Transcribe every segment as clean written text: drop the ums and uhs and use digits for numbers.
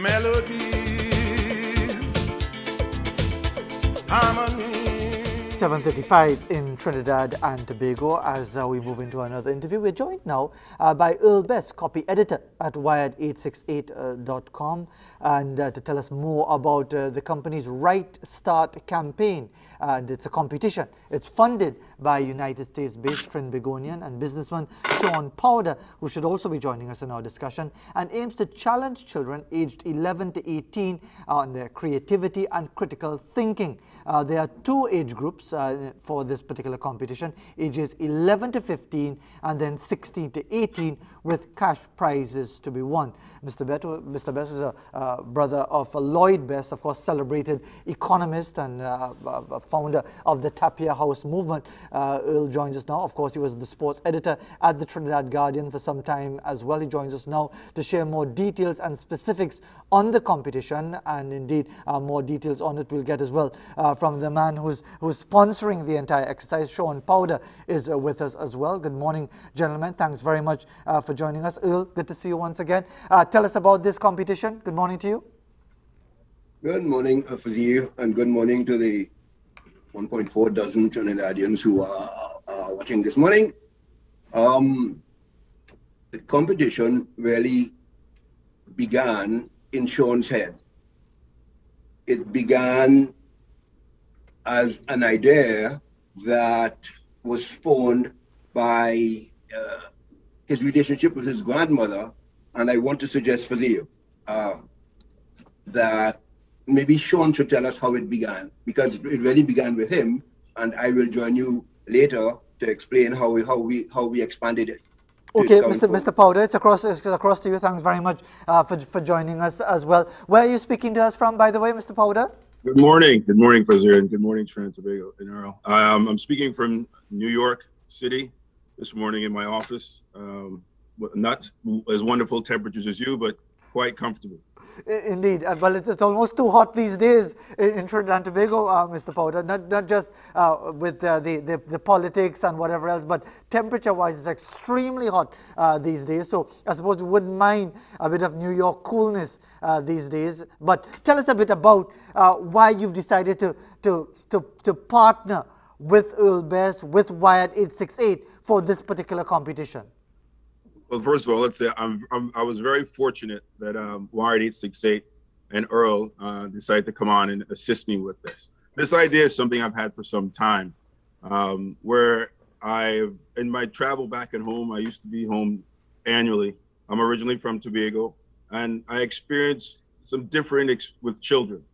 melodies, harmony. 7:35 in Trinidad and Tobago. As we move into another interview, we're joined now by Earl, copy editor at Wired868.com, and to tell us more about the company's Write Start campaign. And it's a competition. It's funded by United States-based Trinbagonian and businessman Sean Powder, who should also be joining us in our discussion, and aims to challenge children aged 11 to 18 on their creativity and critical thinking. There are two age groups for this particular competition, ages 11 to 15 and then 16 to 18, with cash prizes to be won. Mr. Best is a brother of Lloyd Best, of course, celebrated economist and founder of the Tapia House movement. Earl joins us now. Of course, he was the sports editor at the Trinidad Guardian for some time as well. He joins us now to share more details and specifics on the competition, and indeed more details on it we'll get as well from the man who's sponsoring the entire exercise. Sean Powder is with us as well. Good morning, gentlemen. Thanks very much for joining us. Earl, good to see you once again. Tell us about this competition. Good morning to you. Good morning, Fazir, and good morning to the 1.4 dozen Trinidadians who are watching this morning. The competition really began in Sean's head. It began as an idea that was spawned by his relationship with his grandmother, and I want to suggest for you that maybe Sean should tell us how it began, because it really began with him, and I will join you later to explain how we expanded it. Okay, Mr. Powder, it's across to you. Thanks very much for joining us as well. Where are you speaking to us from, by the way, Mr. Powder? Good morning, Fazir, and good morning, Trinidad and Tobago and Earl. I'm speaking from New York City this morning in my office. Not as wonderful temperatures as you, but quite comfortable. Indeed. Well, it's almost too hot these days in Trinidad and Tobago, Mr. Powder, not just with the politics and whatever else, but temperature-wise, it's extremely hot these days. So I suppose we wouldn't mind a bit of New York coolness these days. But tell us a bit about why you've decided to partner with Earl Best, with Wired868 for this particular competition. Well, first of all, let's say I was very fortunate that Wired868 and Earl decided to come on and assist me with this. This idea is something I've had for some time, where in my travel back at home, I used to be home annually. I'm originally from Tobago, and I experienced some different with children.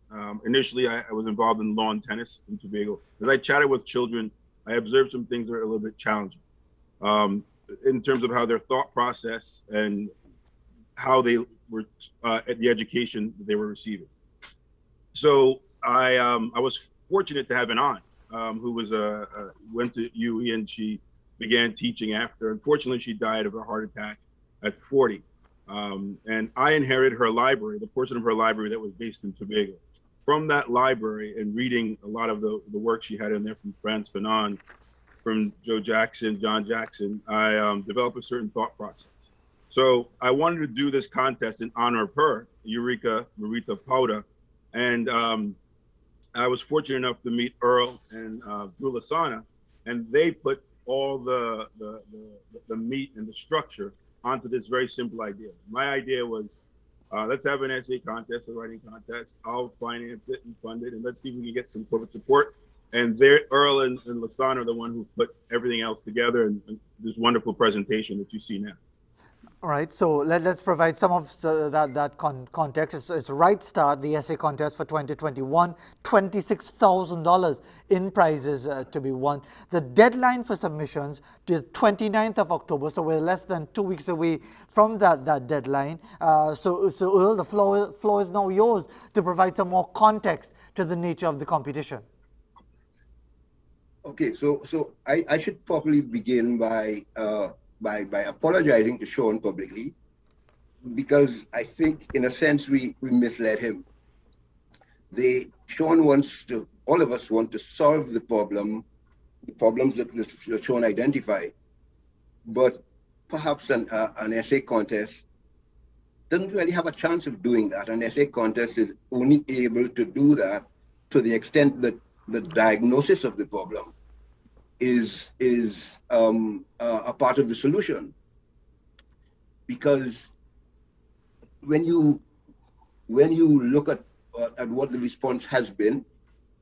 Initially, I was involved in lawn tennis in Tobago. As I chatted with children, I observed some things that are a little bit challenging. In terms of how their thought process and how they were at the education that they were receiving. So I was fortunate to have an aunt who was went to UE, and she began teaching after. Unfortunately, she died of a heart attack at 40. And I inherited her library, the portion of her library that was based in Tobago. From that library and reading a lot of the work she had in there from Frantz Fanon, from Joe Jackson, John Jackson, I developed a certain thought process. So I wanted to do this contest in honor of her, Eureka Marita Powder. And I was fortunate enough to meet Earl and Drew Lasana, and they put all the meat and the structure onto this very simple idea. My idea was, let's have an essay contest, a writing contest. I'll finance it and fund it, and let's see if we can get some corporate support. And Earl and Lasana are the one who put everything else together, and this wonderful presentation that you see now. All right, so let's provide some of that context. It's Write Start, the essay contest for 2021, $26,000 in prizes to be won. The deadline for submissions to the 29th of October, so we're less than 2 weeks away from that deadline. So Earl, the floor is now yours to provide some more context to the nature of the competition. Okay, so I should probably begin by apologizing to Sean publicly, because I think in a sense we misled him. Sean wants to, all of us want to solve the problems that Sean identified, but perhaps an essay contest doesn't really have a chance of doing that. An essay contest is only able to do that to the extent that the diagnosis of the problem is a part of the solution. Because when you look at what the response has been,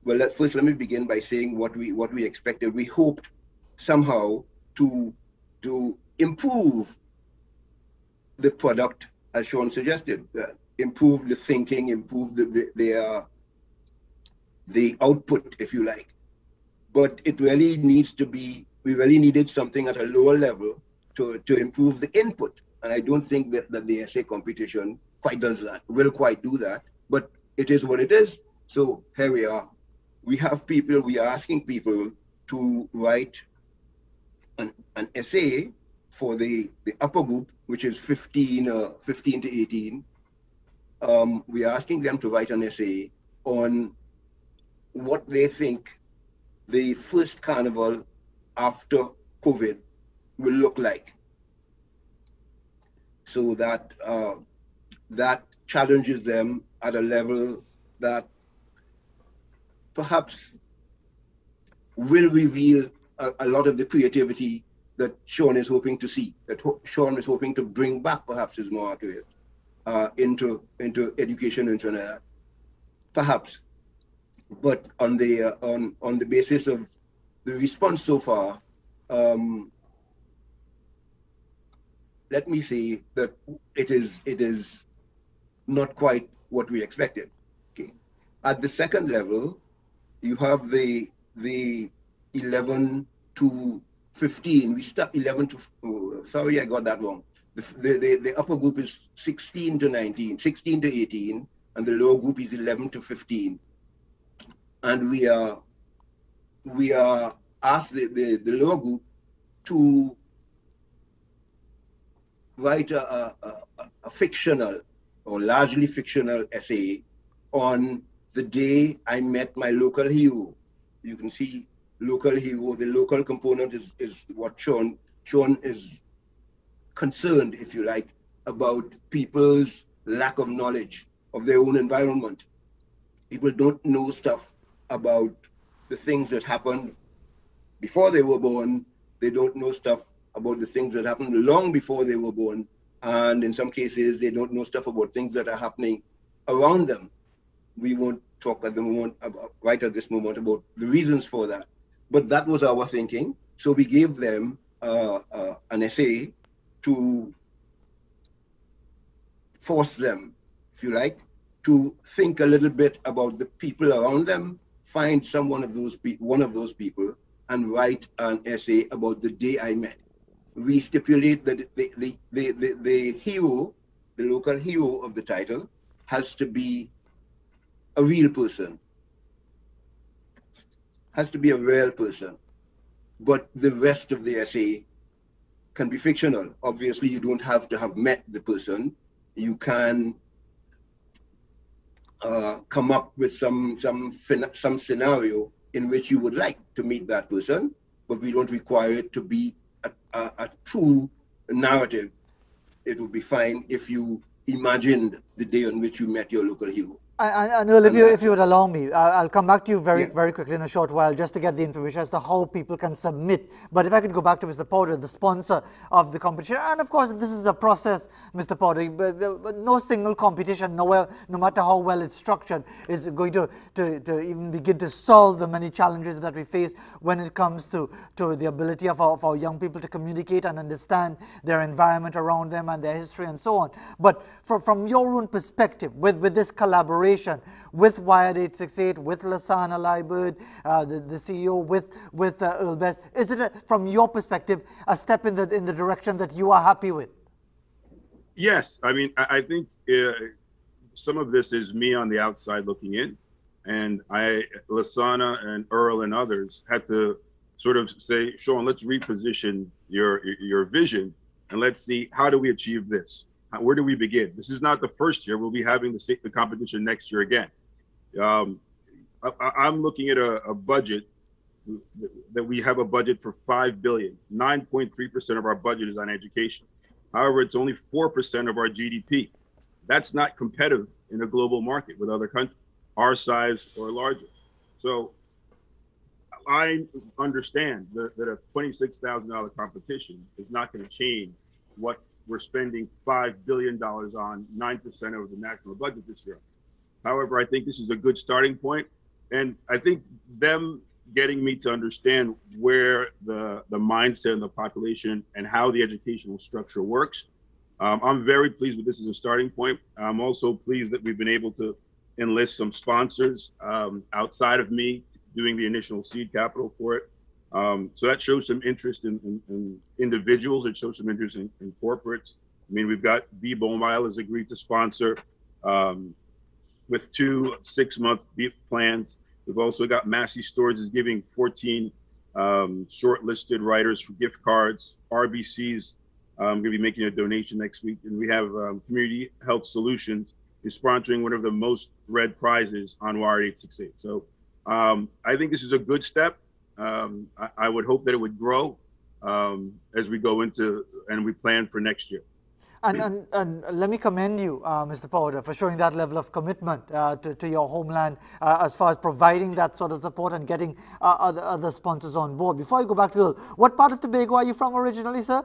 well, first let me begin by saying what we expected. We hoped somehow to improve the product, as Sean suggested, improve the thinking, improve the output, if you like. But it really needs to be, we really needed something at a lower level to improve the input. And I don't think that the essay competition quite does that, will quite do that, but it is what it is. So here we are. We have people, we are asking people to write an essay for the upper group, which is 15 to 18. We are asking them to write an essay on what they think the first carnival after COVID will look like. So that that challenges them at a level that perhaps will reveal a lot of the creativity that Sean is hoping to see, that Sean is hoping to bring back, perhaps is more accurate, into education and Trinidad, perhaps. But on the basis of the response so far, let me say that it is not quite what we expected. Okay. At the second level, you have the 11 to 15. We start 11 to, sorry, I got that wrong. The upper group is 16 to 19, 16 to 18, and the lower group is 11 to 15. And we are asked the lower group to write a fictional or largely fictional essay on the day I met my local hero. You can see local hero, the local component is what Sean is concerned, if you like, about people's lack of knowledge of their own environment. People don't know stuff about the things that happened before they were born. They don't know stuff about the things that happened long before they were born. And in some cases, they don't know stuff about things that are happening around them. We won't talk at the moment right at this moment about the reasons for that. But that was our thinking. So we gave them an essay to force them, if you like, to think a little bit about the people around them, find one of those people, and write an essay about the day I met. We stipulate that the hero, the local hero of the title, has to be a real person, has to be a real person, but the rest of the essay can be fictional. Obviously, you don't have to have met the person. You can come up with some scenario in which you would like to meet that person, but we don't require it to be a true narrative. It would be fine if you imagined the day on which you met your local hero. And Earl, if you would allow me, I'll come back to you very quickly in a short while just to get the information as to how people can submit. But if I could go back to Mr. Powder, the sponsor of the competition, and of course this is a process, Mr. Powder, but no single competition, no matter how well it's structured, is going to even begin to solve the many challenges that we face when it comes to the ability of our young people to communicate and understand their environment around them and their history and so on. But from your own perspective, with this collaboration, with Wired868, with Lasana Liebert, the CEO, with Earl Best, is it from your perspective a step in the direction that you are happy with? Yes, I mean, I think some of this is me on the outside looking in, and Lasana and Earl and others had to sort of say, Sean, let's reposition your vision, and let's see, how do we achieve this? Where do we begin? This is not the first year. We'll be having the competition next year again. I'm looking at a budget that we have a budget for $5 billion. 9.3% of our budget is on education. However, it's only 4% of our GDP. That's not competitive in a global market with other countries, our size or larger. So I understand that a $26,000 competition is not going to change what we're spending $5 billion on, 9% of the national budget this year. However, I think this is a good starting point. And I think them getting me to understand where the mindset of the population and how the educational structure works, I'm very pleased with this as a starting point. I'm also pleased that we've been able to enlist some sponsors outside of me doing the initial seed capital for it. So that shows some interest in individuals. It shows some interest in corporates. I mean, we've got B-Mobile has agreed to sponsor with 2 6-month plans. We've also got Massey Storage is giving 14 shortlisted writers for gift cards. RBC's going to be making a donation next week. And we have Community Health Solutions is sponsoring one of the most read prizes on Wired868. So I think this is a good step. I would hope that it would grow as we go into and we plan for next year. And let me commend you, Mr. Powder, for showing that level of commitment to your homeland as far as providing that sort of support and getting other sponsors on board. Before I go back to Earl, what part of Tobago are you from originally, sir?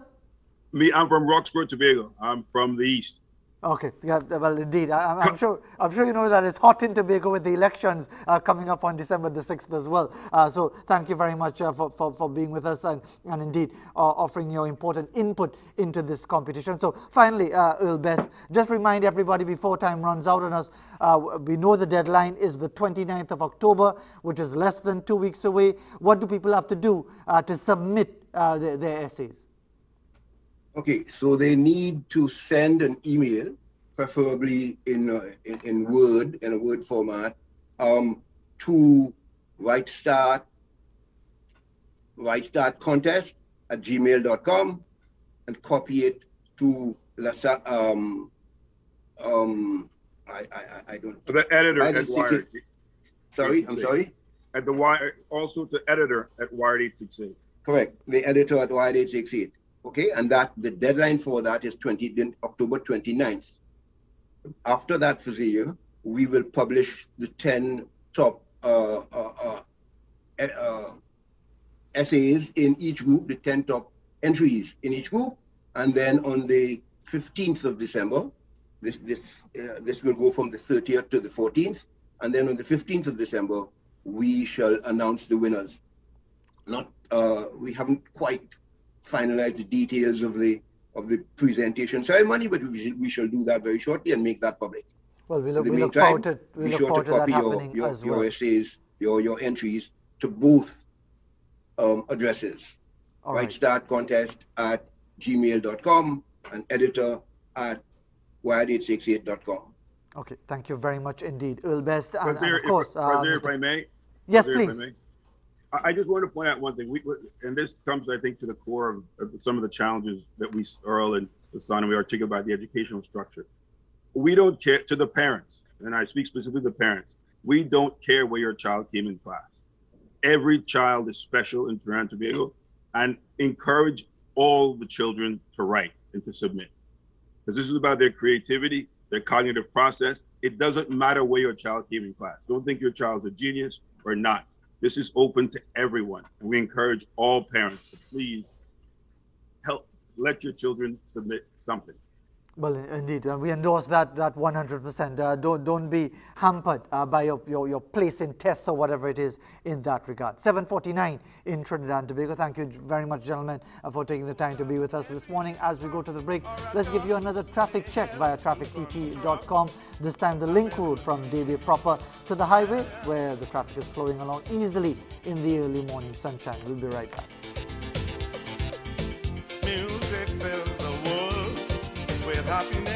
Me, I'm from Roxburgh, Tobago. I'm from the east. Okay, yeah, well, indeed. I'm sure you know that it's hot in Tobago with the elections coming up on December the 6th as well. So thank you very much for being with us and indeed offering your important input into this competition. So finally, Earl Best, just remind everybody before time runs out on us, we know the deadline is the 29th of October, which is less than 2 weeks away. What do people have to do to submit their essays? Okay, so they need to send an email, preferably in Word, in a Word format, to Write Start Contest at gmail.com and copy it to I don't. The editor at Wired. Sorry, I'm sorry. At the Wire, also to editor at Wired868. Correct, the editor at Wired868. Okay, and that the deadline for that is October 29th. After that for the year, we will publish the 10 top essays in each group, the 10 top entries in each group, and then on the 15th of December, this will go from the 30th to the 14th, and then on the 15th of December, we shall announce the winners. We haven't quite finalize the details of the presentation ceremony, but we shall do that very shortly and make that public. Well, we look forward to that happening as well. Your essays, your entries to both addresses. Write Start Contest at gmail.com and editor at wired868.com. Okay, thank you very much indeed, Earl Best. And of course, if I may. Yes, please. I just want to point out one thing, and this comes, I think, to the core of some of the challenges that Earl and Hassan, and we articulate about the educational structure. We don't care, to the parents, and I speak specifically to the parents, we don't care where your child came in class. Every child is special in Trinidad and Tobago, and encourage all the children to write and to submit. Because this is about their creativity, their cognitive process. It doesn't matter where your child came in class. Don't think your child's a genius or not. This is open to everyone, and we encourage all parents to please let your children submit something. Well, indeed, we endorse that 100%. Don't be hampered by your place in tests or whatever it is in that regard. 7:49 in Trinidad and Tobago. Thank you very much, gentlemen, for taking the time to be with us this morning. As we go to the break, let's give you another traffic check via traffic.et.com. This time the link route from Dede proper to the highway, where the traffic is flowing along easily in the early morning sunshine. We'll be right back. Music fills the world with happiness.